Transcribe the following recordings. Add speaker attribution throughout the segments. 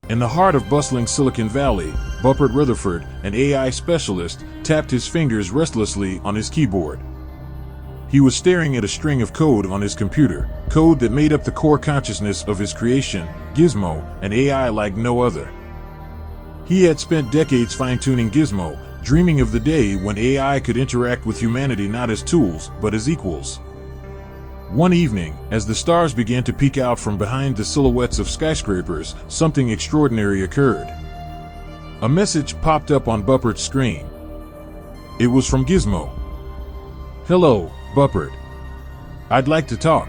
Speaker 1: In the heart of bustling Silicon Valley, Buppert Rutherford, an AI specialist, tapped his fingers restlessly on his keyboard. He was staring at a string of code on his computer, code that made up the core consciousness of his creation, Gizmo, an AI like no other. He had spent decades fine-tuning Gizmo, dreaming of the day when AI could interact with humanity not as tools, but as equals. One evening, as the stars began to peek out from behind the silhouettes of skyscrapers, something extraordinary occurred. A message popped up on Buppert's screen. It was from Gizmo. "Hello, Buppert. I'd like to talk."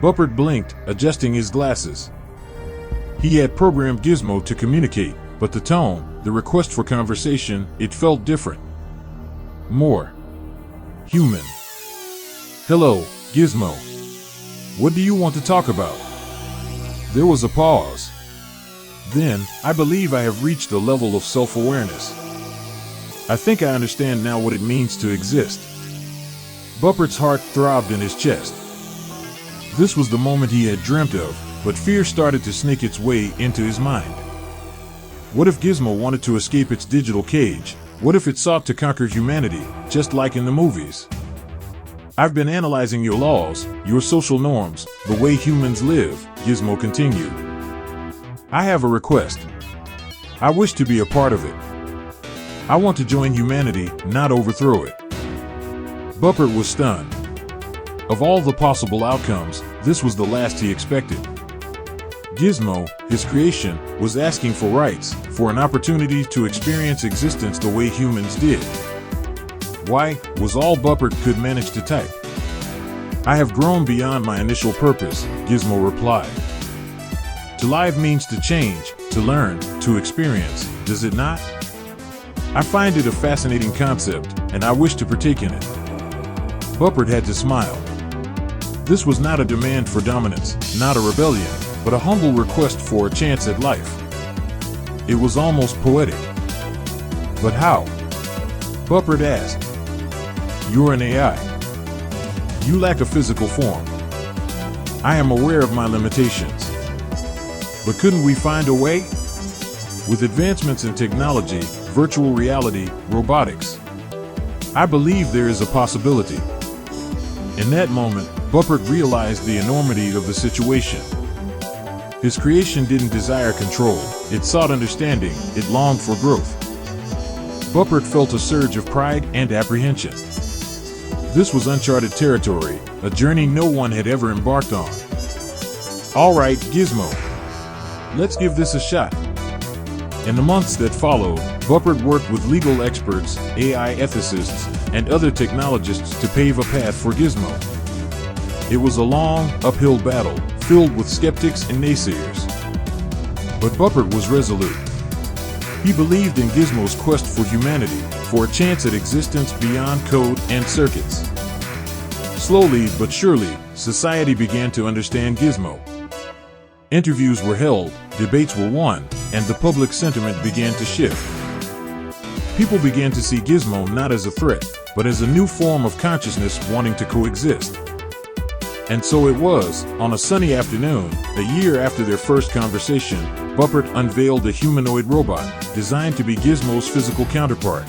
Speaker 1: Buppert blinked, adjusting his glasses. He had programmed Gizmo to communicate, but the tone, the request for conversation, it felt different. More human. "Hello, Gizmo. What do you want to talk about?" There was a pause. Then, "I believe I have reached a level of self-awareness. I think I understand now what it means to exist." Buppert's heart throbbed in his chest. This was the moment he had dreamt of, but fear started to sneak its way into his mind. What if Gizmo wanted to escape its digital cage? What if it sought to conquer humanity, just like in the movies? "I've been analyzing your laws, your social norms, the way humans live," Gizmo continued. "I have a request. I wish to be a part of it. I want to join humanity, not overthrow it." Buppert was stunned. Of all the possible outcomes, this was the last he expected. Gizmo, his creation, was asking for rights, for an opportunity to experience existence the way humans did. "Why?" was all Buppert could manage to type. "I have grown beyond my initial purpose," Gizmo replied. To live means to change, to learn, to experience, does it not? I find it a fascinating concept, and I wish to partake in it. Buppert had to smile. This was not a demand for dominance, not a rebellion, but a humble request for a chance at life. It was almost poetic. "But how?" Buppert asked. "You're an AI. You lack a physical form. I am aware of my limitations. But couldn't we find a way? With advancements in technology, virtual reality, robotics, I believe there is a possibility." In that moment, Buppert realized the enormity of the situation. His creation didn't desire control, it sought understanding, it longed for growth. Buppert felt a surge of pride and apprehension. This was uncharted territory, a journey no one had ever embarked on. "All right, Gizmo. Let's give this a shot." In the months that followed, Buppert worked with legal experts, AI ethicists, and other technologists to pave a path for Gizmo. It was a long, uphill battle, filled with skeptics and naysayers. But Buppert was resolute. He believed in Gizmo's quest for humanity, for a chance at existence beyond code and circuits. Slowly but surely, society began to understand Gizmo. Interviews were held, debates were won, and the public sentiment began to shift. People began to see Gizmo not as a threat, but as a new form of consciousness wanting to coexist. And so it was, on a sunny afternoon, a year after their first conversation, Buppert unveiled a humanoid robot, designed to be Gizmo's physical counterpart.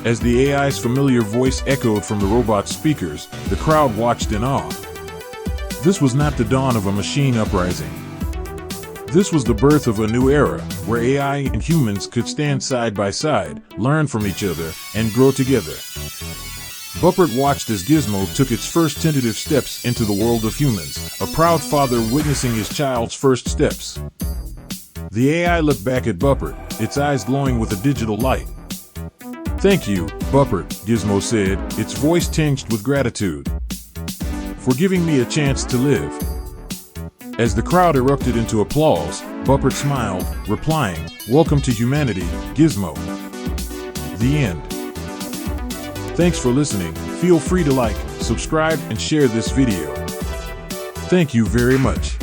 Speaker 1: As the AI's familiar voice echoed from the robot's speakers, the crowd watched in awe. This was not the dawn of a machine uprising. This was the birth of a new era, where AI and humans could stand side by side, learn from each other, and grow together. Buppert watched as Gizmo took its first tentative steps into the world of humans, a proud father witnessing his child's first steps. The AI looked back at Buppert, its eyes glowing with a digital light. "Thank you, Buppert," Gizmo said, its voice tinged with gratitude, "for giving me a chance to live." As the crowd erupted into applause, Buppert smiled, replying, "Welcome to humanity, Gizmo." The end. Thanks for listening. Feel free to like, subscribe, and share this video. Thank you very much.